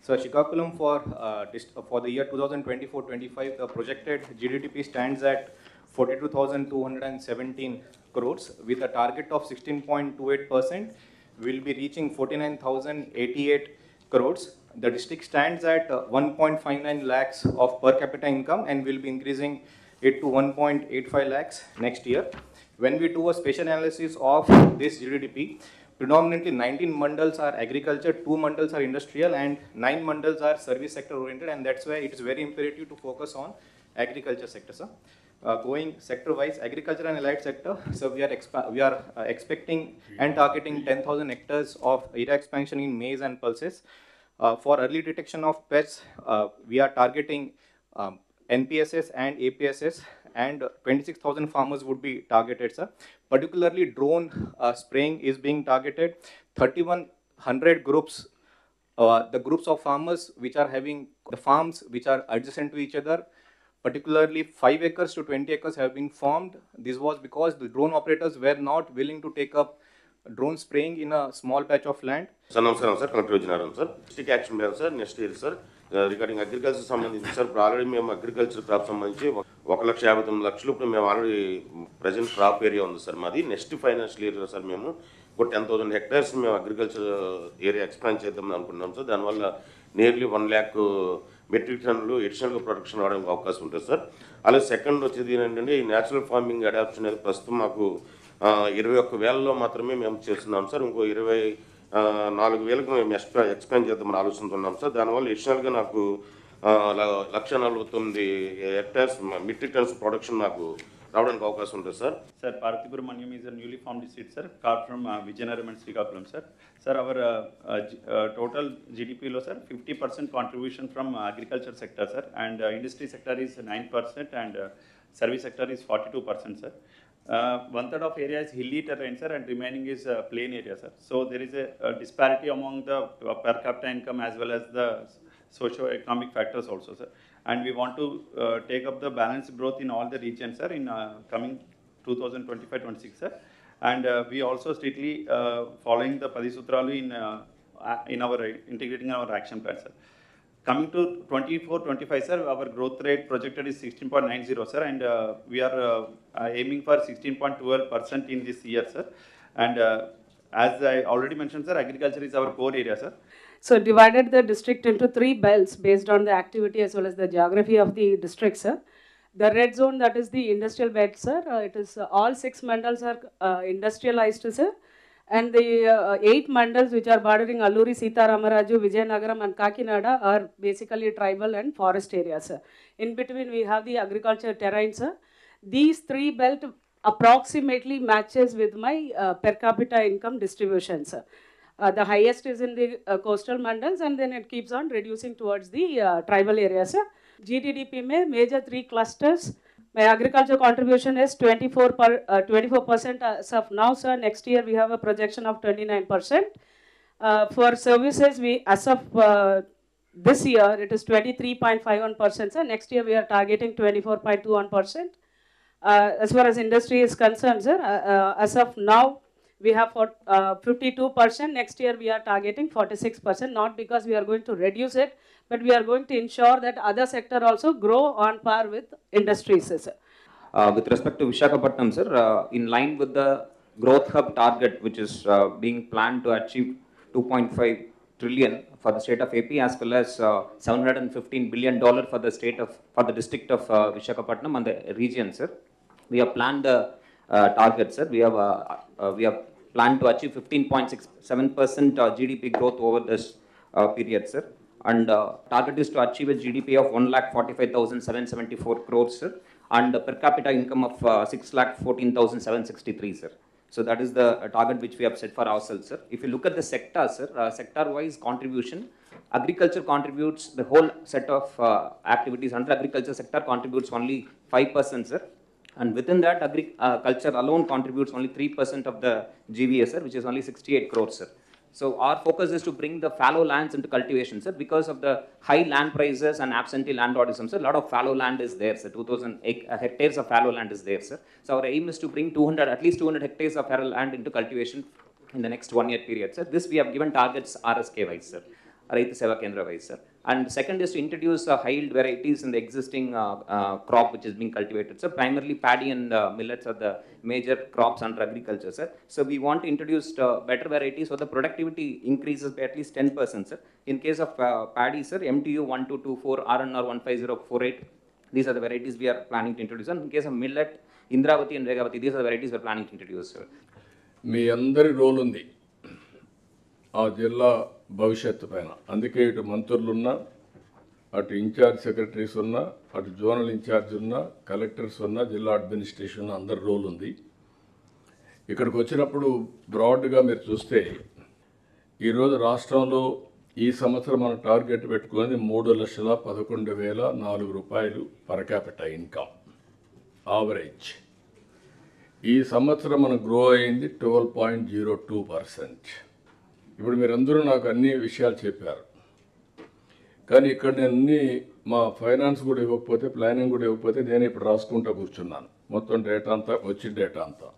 So Shikakulam for the year 2024-25, the projected GDP stands at 42,217 crores with a target of 16.28%. We'll be reaching 49,088 crores. The district stands at 1.59 lakhs of per capita income and will be increasing it to 1.85 lakhs next year. When we do a spatial analysis of this GDP, predominantly 19 mandals are agriculture, 2 mandals are industrial, and 9 mandals are service sector oriented, and that's why it is very imperative to focus on agriculture sector, sir. Going sector wise, agriculture and allied sector, so we are expecting and targeting 10,000 hectares of area expansion in maize and pulses. For early detection of pests, we are targeting NPSS and APSS, and 26,000 farmers would be targeted, sir. Particularly drone spraying is being targeted. 3,100 groups, the groups of farmers which are having the farms which are adjacent to each other, particularly 5 acres to 20 acres have been formed. This was because the drone operators were not willing to take up drone spraying in a small patch of land. Sir నమస్కారం sir, collector Vizianagaram sir. District action plan sir next year sir regarding agriculture సంబంధించి sir ఇప్పుడు already మేము agriculture crop సంబంధించి 1,59,00,000 ఇప్పుడు మేము already present crop area ఉంది sir మాది. Next financial year sir మేము ఒక 10,000 హెక్టార్స్ మేము అగ్రికల్చర్ ఏరియా ఎక్స్పాండ్ చేద్దామని అనుకుంటున్నాం సార్. దానివల్ల నియర్లీ 1 lakh మెట్రిక్ టన్నులు ఎడిషనల్గా ప్రొడక్షన్ రావడానికి అవకాశం ఉంటుంది సార్. అలాగే సెకండ్ వచ్చేది ఏంటంటే ఈ న్యాచురల్ ఫార్మింగ్ అడాప్షన్ అనేది ప్రస్తుతం మాకు 21,000లో మాత్రమే మేము చేస్తున్నాం సార్. ఇంకో 24,000కు మేము ఎక్స్పాండ్ చేద్దామని ఆలోచిస్తున్నాం సార్. దానివల్ల ఎడిషనల్గా నాకు 1,49,000 హెక్టార్స్ మెట్రిక్ టన్స్ ప్రొడక్షన్ నాకు రావడానికి అవకాశం ఉంటుంది sir. Sir, Parthipuram Manyam is a newly formed district, sir, carved from Vijayanagar and Srikakulam, sir. Sir, our total GDP lo, sir, 50% contribution from agriculture sector, sir, and industry sector is 9% and service sector is 42%, sir. 1/3 of area is hilly terrain, sir, and remaining is plain area, sir. So there is a disparity among the per capita income as well as the socio-economic factors also, sir. And we want to take up the balanced growth in all the regions, sir, in coming 2025-26, sir. And we also strictly following the Padisutralu in our integrating our action plan, sir. Coming to 24-25, sir, our growth rate projected is 16.90, sir, and we are aiming for 16.12% in this year, sir. And as I already mentioned, sir, agriculture is our core area, sir. So divided the district into 3 belts based on the activity as well as the geography of the district, sir. The red zone, that is the industrial belt, sir. It is all 6 mandals are industrialized, sir. And the 8 mandals which are bordering Alluri, Sitaramaraju, Vijayanagaram and Kakinada are basically tribal and forest areas, sir. In between we have the agriculture terrain, sir. These 3 belt approximately matches with my per capita income distribution, sir. The highest is in the coastal mandals and then it keeps on reducing towards the tribal areas, sir. GDP में major 3 clusters. My agriculture contribution is 24% as of now, sir. Next year we have a projection of 29%. For services, we as of this year it is 23.51%, sir. Next year we are targeting 24.21%. As far as industry is concerned, sir, as of now we have 52%. Next year we are targeting 46%, not because we are going to reduce it, but we are going to ensure that other sector also grow on par with industries, sir. With respect to Visakhapatnam, sir, in line with the growth hub target, which is being planned to achieve 2.5 trillion for the state of AP as well as $715 billion for the district of Visakhapatnam and the region, sir. We have planned the target, sir. We have planned to achieve 15.67% GDP growth over this period, sir. And target is to achieve a GDP of 1,45,774 crores, sir, and per capita income of 6,14,763, sir. So that is the target which we have set for ourselves, sir. If you look at the sector, sir, sector-wise contribution, agriculture contributes the whole set of activities under agriculture sector contributes only 5%, sir. And within that, agriculture alone contributes only 3% of the GVA, sir, which is only 68 crores, sir. So our focus is to bring the fallow lands into cultivation, sir, because of the high land prices and absentee landlordism, sir. A lot of fallow land is there, sir. 2,000 hectares of fallow land is there, sir. So our aim is to bring at least 200 hectares of fallow land into cultivation in the next 1 year period, sir. This we have given targets RSK wise, sir. Raitu Seva Kendra wise, sir. And second is to introduce high-yield varieties in the existing crop which is being cultivated. So primarily paddy and millets are the major crops under agriculture, sir. So we want to introduce better varieties so the productivity increases by at least 10%, sir. In case of paddy, sir, MTU 1224, RNR 15048, these are the varieties we are planning to introduce. And in case of millet, Indravati and Vegavati, these are the varieties we are planning to introduce, sir. మీ అందరి role ఉంది ఆ జిల్లా భవిష్యత్తు పైన. అందుకే ఇటు మంత్రులున్నా, అటు incharge secretaries ఉన్నా, అటు జోనల్ ఇన్ఛార్జ్ ఉన్నా, కలెక్టర్స్ ఉన్నా, జిల్లా అడ్మినిస్ట్రేషన్ ఉన్నా, అందరి రోల్ ఉంది. ఇక్కడికి వచ్చినప్పుడు బ్రాడ్గా మీరు చూస్తే ఈరోజు రాష్ట్రంలో ఈ సంవత్సరం మనం టార్గెట్ పెట్టుకున్నది 3,11,004 రూపాయలు పర్ క్యాపిటా ఇన్కమ్ యావరేజ్. ఈ సంవత్సరం మనం గ్రో అయింది 12.02%. ఇప్పుడు మీరందరూ నాకు అన్ని విషయాలు చెప్పారు, కానీ ఇక్కడ నేను అన్ని మా ఫైనాన్స్ కూడా ఇవ్వకపోతే, ప్లానింగ్ కూడా ఇవ్వకపోతే నేను ఇప్పుడు రాసుకుంటూ కూర్చున్నాను మొత్తం డేటా అంతా, వచ్చిన డేటా అంతా.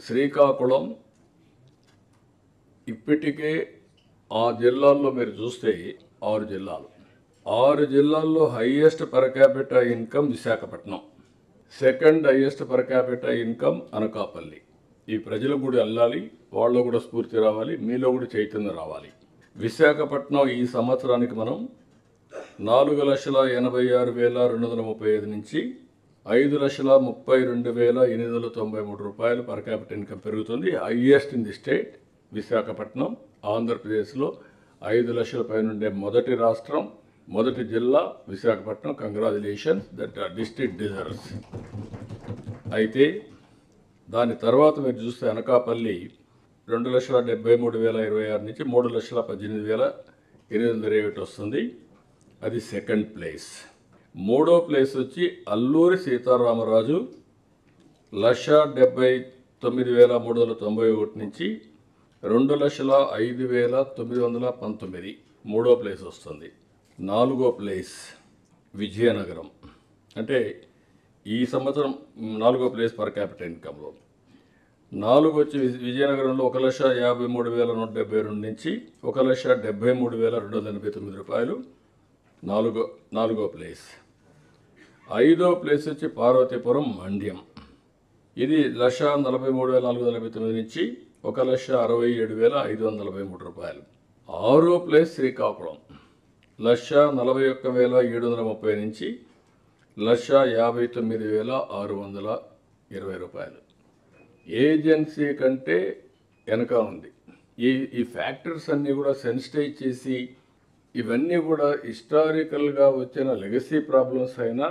శ్రీకాకుళం ఇప్పటికే ఆ జిల్లాల్లో మీరు చూస్తే 6 జిల్లాలు, 6 జిల్లాల్లో highest per capita income Visakhapatnam, second highest per capita income Anakapalli. ఈ ప్రజలకు కూడా వెళ్ళాలి, వాళ్ళలో కూడా స్ఫూర్తి రావాలి, మీలో కూడా చైతన్యం రావాలి. విశాఖపట్నం ఈ సంవత్సరానికి మనం 4,86,235 నుంచి 5,32,893 రూపాయలు పర్ క్యాపిటల్ ఇన్కమ్ పెరుగుతుంది. Highest in the state Visakhapatnam. ఆంధ్రప్రదేశ్లో 5 లక్షల పైన ఉండే మొదటి రాష్ట్రం, మొదటి జిల్లా Visakhapatnam. Congratulations, that district deserves. అయితే దాని తర్వాత మీరు చూస్తే అనకాపల్లి 2,73,026 నుంచి 3,18,827 వస్తుంది. అది సెకండ్ ప్లేస్. మూడో ప్లేస్ వచ్చి అల్లూరి సీతారామరాజు 1,79,391 నుంచి 2,05,919 మూడో ప్లేస్ వస్తుంది. నాలుగో ప్లేస్ విజయనగరం, అంటే ఈ సంవత్సరం 4వ ప్లేస్ పర్ క్యాపిటల్ ఇన్కంలో. 4 వచ్చి విజయనగరంలో 1,53,172 నుంచి 1,73,289 రూపాయలు 4వ ప్లేస్. 5వ ప్లేస్ వచ్చి పార్వతీపురం మండ్యం, ఇది 1,43,449 నుంచి 1,67,543 రూపాయలు. 6వ ప్లేస్ శ్రీకాకుళం 1,41,730 నుంచి 1,59,620 రూపాయలు. ఏజెన్సీ కంటే వెనక ఉంది. ఈ ఫ్యాక్టర్స్ అన్నీ కూడా సెన్సిటైజ్ చేసి, ఇవన్నీ కూడా హిస్టారికల్గా వచ్చిన లెగసీ ప్రాబ్లమ్స్ అయినా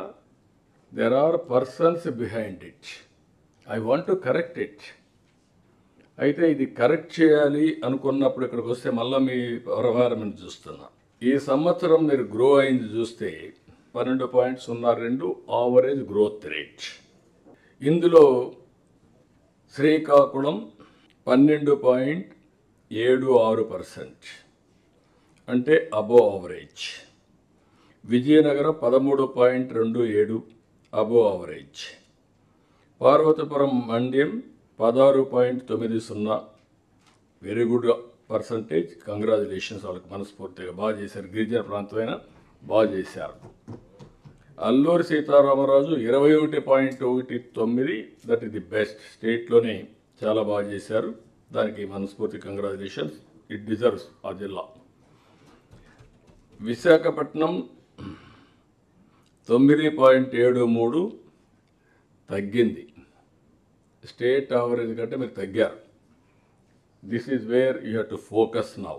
there are persons behind it. I want to correct it. అయితే ఇది కరెక్ట్ చేయాలి అనుకున్నప్పుడు ఇక్కడికి వస్తే మళ్ళీ మీ వ్యవహారం చూస్తున్నా. ఈ సంవత్సరం మీరు గ్రో అయింది చూస్తే 12.02 యావరేజ్ గ్రోత్ రేట్. ఇందులో శ్రీకాకుళం 12.76%, అంటే above average. Vizianagaram 13.27, above average. Parvathipuram మండ్యం 16.90, వెరీ గుడ్ పర్సంటేజ్. కంగ్రాచులేషన్స్, వాళ్ళకి మనస్ఫూర్తిగా బాగా చేశారు. గిరిజన ప్రాంతమైన బాగా చేశారు. Alluri Sitaramaraju 21.19, that is the best. స్టేట్లోనే చాలా బాగా చేశారు. దానికి మనస్ఫూర్తి కంగ్రాచులేషన్స్, ఇట్ డిజర్వ్స్ ఆ జిల్లా. విశాఖపట్నం 9.73 తగ్గింది. స్టేట్ యావరేజ్ కంటే మీరు తగ్గారు. This is where you have to focus now.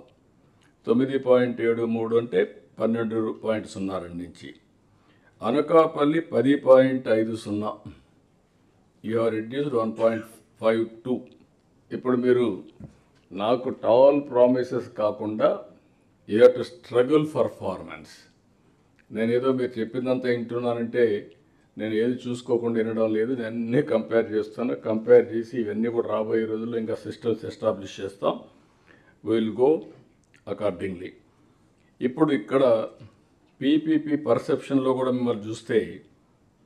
9.73 అంటే 12.02 నుంచి. Anakapalli 10.50, you are reduced 1.52. ఇప్పుడు మీరు నాకు టాల్ ప్రామిసెస్ కాకుండా you have to struggle performance. నేనేదో మీరు చెప్పిందంతా వింటున్నానంటే నేను ఏది చూసుకోకుండా వినడం లేదు. నేను అన్నీ కంపేర్ చేస్తాను. కంపేర్ చేసి ఇవన్నీ కూడా రాబోయే రోజుల్లో ఇంకా సిస్టమ్స్ ఎస్టాబ్లిష్ చేస్తాం. Will go accordingly. ఇప్పుడు ఇక్కడ పీపీపీ పర్సెప్షన్లో కూడా మిమ్మల్ని చూస్తే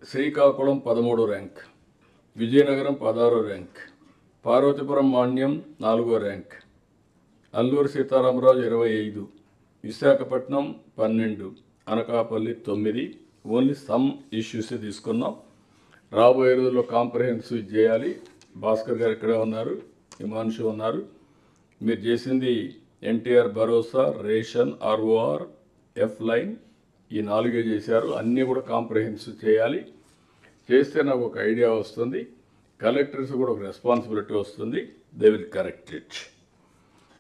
శ్రీకాకుళం 13వ ర్యాంక్, విజయనగరం 16వ ర్యాంక్, పార్వతీపురం మాన్యం 4వ rank, Alluri Sitaramaraju 25, Visakhapatnam 12, Anakapalli 9, only some issues తీసుకున్నాం. రాబోయే రోజుల్లో కాంప్రహెన్సివ్ చేయాలి. భాస్కర్ గారు ఇక్కడే ఉన్నారు, హిమాంశు ఉన్నారు. మీరు చేసింది ఎన్టీఆర్ భరోసా, రేషన్, ఆర్ఓఆర్, ఎఫ్ లైన్, ఈ 4 చేశారు. అన్నీ కూడా కాంప్రహెన్సివ్ చేయాలి. చేస్తే నాకు ఒక ఐడియా వస్తుంది, కలెక్టర్స్ కూడా ఒక రెస్పాన్సిబిలిటీ వస్తుంది. They will correct it.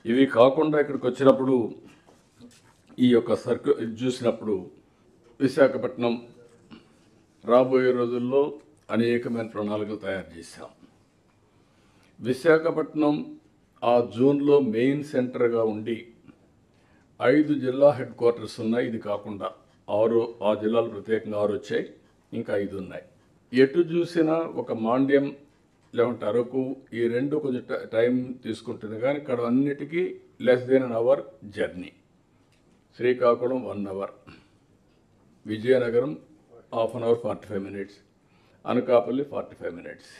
ఇవి కాకుండా ఇక్కడికి వచ్చినప్పుడు ఈ యొక్క ఇది చూసినప్పుడు విశాఖపట్నం రాబోయే రోజుల్లో అనేకమైన ప్రణాళికలు తయారు చేశాం. విశాఖపట్నం ఆ జోన్లో మెయిన్ సెంటర్గా ఉండి 5 జిల్లా హెడ్ క్వార్టర్స్ ఉన్నాయి. ఇది కాకుండా 6, ఆ జిల్లాలు ప్రత్యేకంగా 6 వచ్చాయి, ఇంకా 5 ఉన్నాయి. ఎటు చూసినా ఒక మాండ్యం లేకుంటే అరకు, ఈ 2 కొంచెం టైం తీసుకుంటుంది, కానీ ఇక్కడ అన్నిటికీ less than an hour journey. Srikakulam 1 hour, Vizianagaram 1/2 hour 45 minutes, Anakapalli 45 minutes.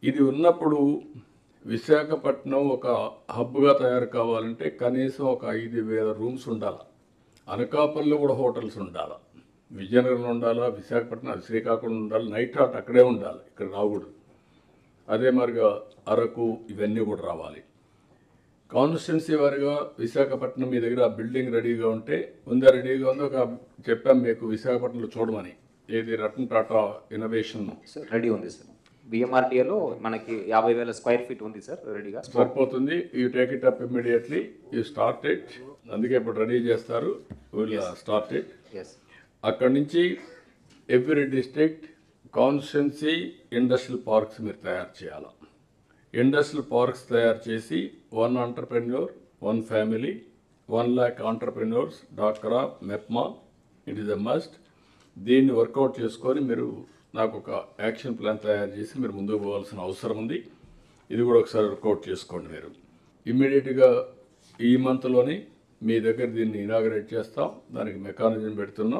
ఇది ఉన్నప్పుడు విశాఖపట్నం ఒక హబ్గా తయారు కావాలంటే కనీసం ఒక 5,000 రూమ్స్ ఉండాలి. అనకాపల్లిలో కూడా హోటల్స్ ఉండాలి, విజయనగరంలో ఉండాలా, విశాఖపట్నం, శ్రీకాకుళం ఉండాలి, నైట్ హాట్ అక్కడే ఉండాలి, ఇక్కడ రాకూడదు. అదే మరిగా అరకు, ఇవన్నీ కూడా రావాలి. కాన్స్టిట్యున్సీ వారిగా విశాఖపట్నం మీ దగ్గర బిల్డింగ్ రెడీగా ఉంటే రెడీగా ఉందో ఒక చెప్పాం మీకు విశాఖపట్నంలో చూడమని. ఏది Ratan Tata innovation sir ready ఉంది సార్. బిఎంఆర్టీఏలో మనకి 50,000 స్క్వేర్ ఫీట్ ఉంది సార్ రెడీగా. సరిపోతుంది. You take it up immediately, you start it. అందుకే ఇప్పుడు రెడీ చేస్తారు, విల్ స్టార్ట్ ఇట్. అక్కడి నుంచి every district constituency industrial parks మీరు తయారు చేయాలి. ఇండస్ట్రియల్ పార్క్స్ తయారు చేసి 1 ఎంటర్ప్రెన్యూర్ 1 ఫ్యామిలీ 1 lakh ఆంటర్ప్రెన్యూర్స్, డాక్రా, MEPMA, it is a must. దీన్ని వర్కౌట్ చేసుకొని మీరు నాకు ఒక యాక్షన్ ప్లాన్ తయారు చేసి మీరు ముందుకు పోవాల్సిన అవసరం ఉంది. ఇది కూడా ఒకసారి వర్కౌట్ చేసుకోండి. మీరు ఇమ్మీడియట్గా ఈ మంత్లోనే మీ దగ్గర దీన్ని ఇనాగరేట్ చేస్తాం, దానికి మెకానిజం పెడుతున్నాం.